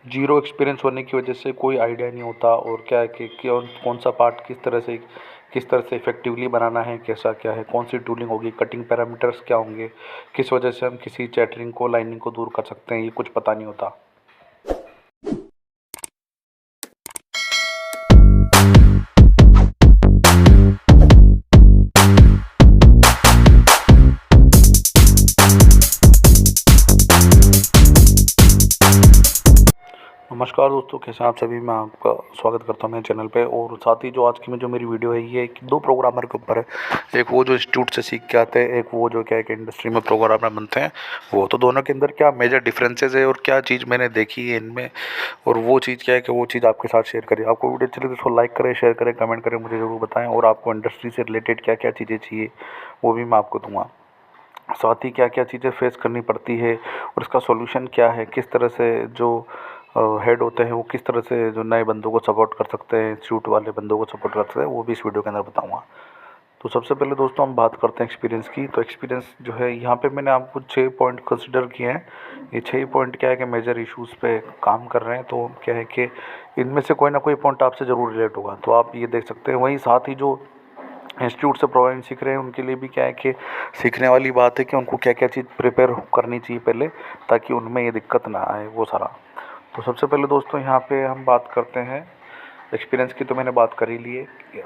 Zero experience होने की वजह से कोई आइडिया नहीं होता और क्या है कि कौन सा पार्ट किस तरह से इफ़ेक्टिवली बनाना है, कैसा क्या है, कौन सी टूलिंग होगी, कटिंग पैरामीटर्स क्या होंगे, किस वजह से हम किसी चैटरिंग को लाइनिंग को दूर कर सकते हैं, ये कुछ पता नहीं होता। नमस्कार दोस्तों, कैसे हैं आप सभी। मैं आपका स्वागत करता हूं मेरे चैनल पे। और साथ ही जो आज की में जो मेरी वीडियो है ये दो प्रोग्रामर के ऊपर है। एक वो जो इंस्टीट्यूट से सीख के आते हैं, एक वो जो क्या है कि इंडस्ट्री में प्रोग्रामर बनते हैं। वो तो दोनों के अंदर क्या मेजर डिफरेंसेस है और क्या चीज़ मैंने देखी है इनमें, और वो चीज़ क्या है कि वो चीज़ आपके साथ शेयर करें। आपको वीडियो अच्छी लगे तो उसको लाइक करें, शेयर करें, कमेंट करें, मुझे ज़रूर बताएँ। और आपको इंडस्ट्री से रिलेटेड क्या क्या चीज़ें चाहिए वो भी मैं आपको दूँगा। साथ ही क्या क्या चीज़ें फेस करनी पड़ती है और इसका सॉल्यूशन क्या है, किस तरह से जो हेड होते हैं वो किस तरह से जो नए बंदों को सपोर्ट कर सकते हैं, इंस्टीट्यूट वाले बंदों को सपोर्ट कर सकते हैं, वो भी इस वीडियो के अंदर बताऊंगा। तो सबसे पहले दोस्तों हम बात करते हैं एक्सपीरियंस की। तो एक्सपीरियंस जो है यहाँ पे मैंने आपको 6 पॉइंट कंसिडर किए हैं। ये 6 पॉइंट क्या है कि मेजर इश्यूज़ पे काम कर रहे हैं। तो क्या है कि इनमें से कोई ना कोई पॉइंट आपसे ज़रूर रिलेट होगा, तो आप ये देख सकते हैं। वहीं साथ ही जो इंस्टीट्यूट से प्रोग्रामिंग सीख रहे हैं उनके लिए भी क्या है कि सीखने वाली बात है कि उनको क्या क्या चीज़ प्रिपेयर करनी चाहिए पहले, ताकि उनमें ये दिक्कत ना आए वो सारा। तो सबसे पहले दोस्तों यहाँ पे हम बात करते हैं एक्सपीरियंस की। तो मैंने बात कर ही ली है।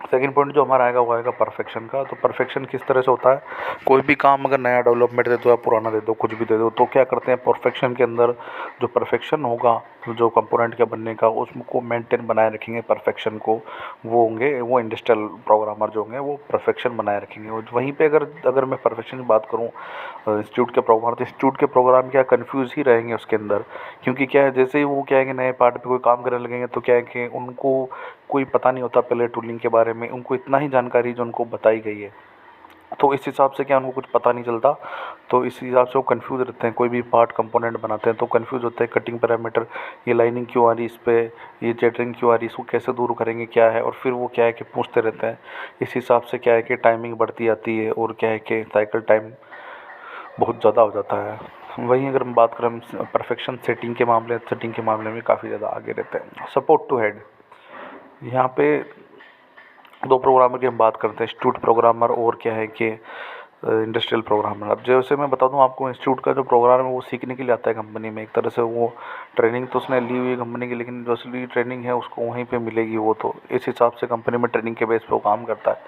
सेकंड पॉइंट जो हमारा आएगा वो आएगा परफेक्शन का। तो परफेक्शन किस तरह से होता है, कोई भी काम अगर नया डेवलपमेंट दे दो या पुराना दे दो, कुछ भी दे दो, तो क्या करते हैं परफेक्शन के अंदर जो परफेक्शन होगा जो कंपोनेंट के बनने का, उसको मेंटेन बनाए रखेंगे परफेक्शन को। वो होंगे वो इंडस्ट्रियल प्रोग्रामर जो होंगे वो परफेक्शन बनाए रखेंगे। और वहीं पे अगर मैं परफेक्शन की बात करूँ इंस्टीट्यूट के प्रोग्राम, तो इंस्टीट्यूट के प्रोग्राम क्या कन्फ्यूज़ ही रहेंगे उसके अंदर। क्योंकि क्या है, जैसे ही वो क्या है कि नए पार्ट पे कोई काम करने लगेंगे तो क्या है कि उनको कोई पता नहीं होता पहले टूलिंग के बारे में, उनको इतना ही जानकारी जो उनको बताई गई है। तो इस हिसाब से क्या उनको कुछ पता नहीं चलता। तो इस हिसाब से वो कंफ्यूज रहते हैं। कोई भी पार्ट कंपोनेंट बनाते हैं तो कंफ्यूज होते हैं, कटिंग पैरामीटर, ये लाइनिंग क्यों आ रही इस पे, ये जेटरिंग क्यों आ रही, इसको कैसे दूर करेंगे, क्या है। और फिर वो क्या है कि पूछते रहते हैं। इस हिसाब से क्या है कि टाइमिंग बढ़ती आती है और क्या है कि साइकिल टाइम बहुत ज़्यादा हो जाता है। वहीं अगर हम बात करें परफेक्शन सेटिंग के मामले में काफ़ी ज़्यादा आगे रहते हैं। सपोर्ट टू हेड, यहाँ पे दो प्रोग्रामर की हम बात करते हैं, इंस्टीट्यूट प्रोग्रामर और क्या है कि इंडस्ट्रियल प्रोग्रामर। अब जैसे मैं बता दूं आपको, इंस्टीट्यूट का जो प्रोग्रामर है वो सीखने के लिए आता है कंपनी में। एक तरह से वो ट्रेनिंग तो उसने ली हुई है कंपनी की, लेकिन जो असली ट्रेनिंग है उसको वहीं पे मिलेगी। वो तो इस हिसाब से कंपनी में ट्रेनिंग के बेस पे वो काम करता है।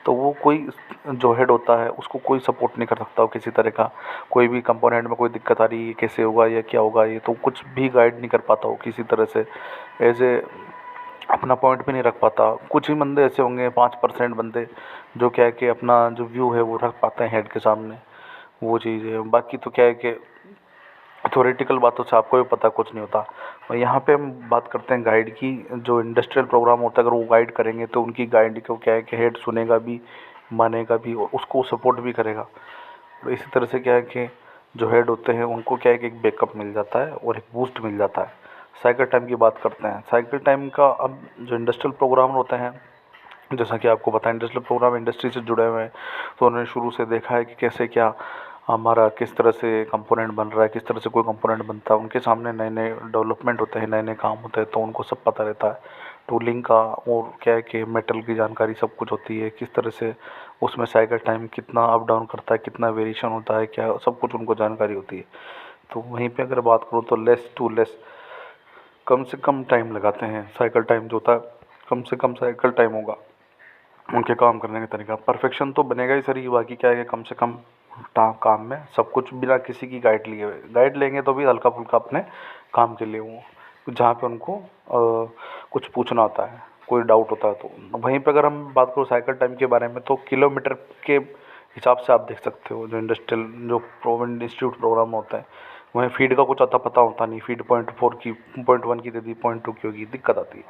तो वो कोई जो हेड होता है उसको कोई सपोर्ट नहीं कर सकता, वो किसी तरह का कोई भी कंपोनेंट में कोई दिक्कत आ रही है, कैसे होगा या क्या होगा, ये तो कुछ भी गाइड नहीं कर पाता वो किसी तरह से। एज ए अपना पॉइंट भी नहीं रख पाता। कुछ ही बंदे ऐसे होंगे, 5% बंदे जो क्या है कि अपना जो व्यू है वो रख पाते हैं हेड के सामने, वो चीज़ है। बाकी तो क्या है कि थ्योरेटिकल बातों से आपको भी पता कुछ नहीं होता। और यहाँ पे हम बात करते हैं गाइड की। जो इंडस्ट्रियल प्रोग्राम होता है अगर वो गाइड करेंगे तो उनकी गाइड को क्या है कि हेड सुनेगा भी, मानेगा भी और उसको सपोर्ट भी करेगा। और इसी तरह से क्या है कि जो हेड होते हैं उनको क्या है कि एक बैकअप मिल जाता है और एक बूस्ट मिल जाता है। साइकिल टाइम की बात करते हैं। साइकिल टाइम का, अब जो इंडस्ट्रियल प्रोग्रामर होते हैं, जैसा कि आपको पता है इंडस्ट्रियल प्रोग्राम इंडस्ट्री से जुड़े हुए हैं, तो उन्होंने शुरू से देखा है कि कैसे क्या हमारा किस तरह से कंपोनेंट बन रहा है, किस तरह से कोई कंपोनेंट बनता है। उनके सामने नए नए डेवलपमेंट होते हैं, नए नए काम होते हैं, तो उनको सब पता रहता है टूलिंग का। और क्या है कि मेटल की जानकारी सब कुछ होती है, किस तरह से उसमें साइकिल टाइम कितना अप डाउन करता है, कितना वेरिएशन होता है, क्या सब कुछ उनको जानकारी होती है। तो वहीं पे अगर बात करूँ तो लेस टू लेस, कम से कम टाइम लगाते हैं। साइकिल टाइम जो होता है कम से कम साइकिल टाइम होगा उनके काम करने का तरीका। परफेक्शन तो बनेगा ही सर, ये बाकी क्या है कि कम से कम काम में सब कुछ बिना किसी की गाइड लिए हुए, गाइड लेंगे तो भी हल्का फुल्का अपने काम के लिए वो, जहाँ पे उनको कुछ पूछना होता है, कोई डाउट होता है। तो वहीं पे अगर हम बात करो साइकिल टाइम के बारे में, तो किलोमीटर के हिसाब से आप देख सकते हो। जो इंडस्ट्रियल जो इंस्टीट्यूट प्रोग्राम होता है वहीं फीड का कुछ आता पता होता नहीं। फीड 0.4 की 0.1 की दे दी, 0.2 की होगी, दिक्कत आती है।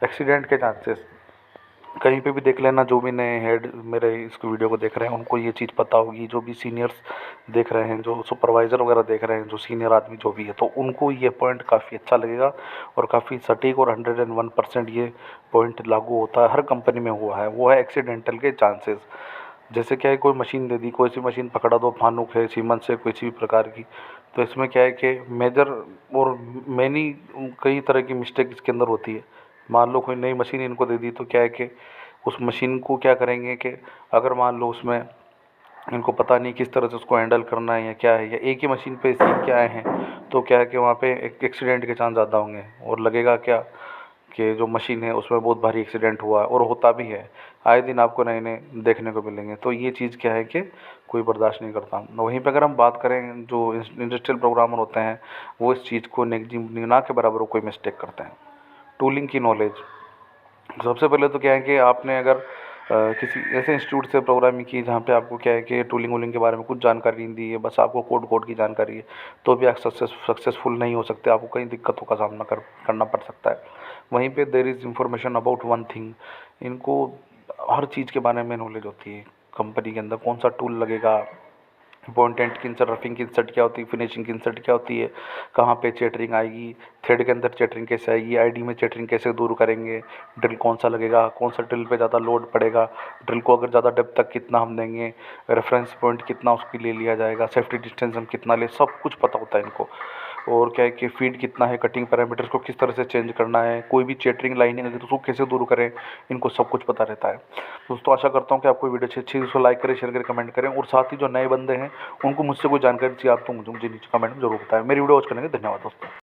एक्सीडेंट के चांसेस कहीं पे भी देख लेना, जो भी नए हेड मेरे इस वीडियो को देख रहे हैं उनको ये चीज़ पता होगी। जो भी सीनियर्स देख रहे हैं, जो सुपरवाइज़र वगैरह देख रहे हैं, जो सीनियर आदमी जो भी है, तो उनको ये पॉइंट काफ़ी अच्छा लगेगा और काफ़ी सटीक और 101% ये पॉइंट लागू होता है, हर कंपनी में हुआ है। वो है एक्सीडेंटल के चांसेस। जैसे क्या है, कोई मशीन दे दी, कोई सी मशीन पकड़ा दो, फानुक है, सीमन से, किसी भी प्रकार की, तो इसमें क्या है कि मेजर और मैनी कई तरह की मिस्टेक इसके अंदर होती है। मान लो कोई नई मशीन इनको दे दी तो क्या है कि उस मशीन को क्या करेंगे कि अगर मान लो उसमें इनको पता नहीं किस तरह से उसको हैंडल करना है या क्या है, या एक ही मशीन पे सीख के आए हैं, तो क्या है कि वहाँ पे एक एक्सीडेंट के चांस ज़्यादा होंगे और लगेगा क्या कि जो मशीन है उसमें बहुत भारी एक्सीडेंट हुआ है, और होता भी है। आए दिन आपको नए नए देखने को मिलेंगे। तो ये चीज़ क्या है कि कोई बर्दाश्त नहीं करता। वहीं पे अगर हम बात करें जो इंडस्ट्रियल प्रोग्रामर होते हैं, वो इस चीज़ को ना के बराबर कोई मिस्टेक करते हैं। टूलिंग की नॉलेज, सबसे पहले तो क्या है कि आपने अगर किसी ऐसे इंस्टीट्यूट से प्रोग्रामिंग की जहाँ पे आपको क्या है कि टूलिंग वूलिंग के बारे में कुछ जानकारी नहीं दी है, बस आपको कोड की जानकारी है, तो भी आप सक्सेसफुल नहीं हो सकते। आपको कई दिक्कतों का सामना करना पड़ सकता है। वहीं पे there is information about one thing, इनको हर चीज़ के बारे में नॉलेज होती है। कंपनी के अंदर कौन सा टूल लगेगा, इंपॉर्टेंट की इंसर्ट, रफिंग की इंसर्ट क्या होती है, फिनिशिंग की इंसर्ट क्या होती है, कहाँ पे चेटरिंग आएगी, थ्रेड के अंदर चेटरिंग कैसे आएगी, आईडी में चेटरिंग कैसे दूर करेंगे, ड्रिल कौन सा लगेगा, कौन सा ड्रिल पे ज़्यादा लोड पड़ेगा, ड्रिल को अगर ज़्यादा डेप्थ तक कितना हम देंगे, रेफरेंस पॉइंट कितना उसके लिए लिया जाएगा, सेफ्टी डिस्टेंस हम कितना ले, सब कुछ पता होता है इनको। और क्या है कि फीड कितना है, कटिंग पैरामीटर्स को किस तरह से चेंज करना है, कोई भी चेटरिंग लाइनिंग अगर तो उसको कैसे दूर करें, इनको सब कुछ पता रहता है। दोस्तों आशा करता हूँ कि आपको वीडियो अच्छी अच्छी उसको लाइक करें, शेयर करें, कमेंट करें, और साथ ही जो नए बंदे हैं उनको मुझसे कोई जानकारी चाहिए आप तो मुझे नीचे कमेंट में जरूर बताएं। मेरी वीडियो वॉच करने के लिए धन्यवाद दोस्तों।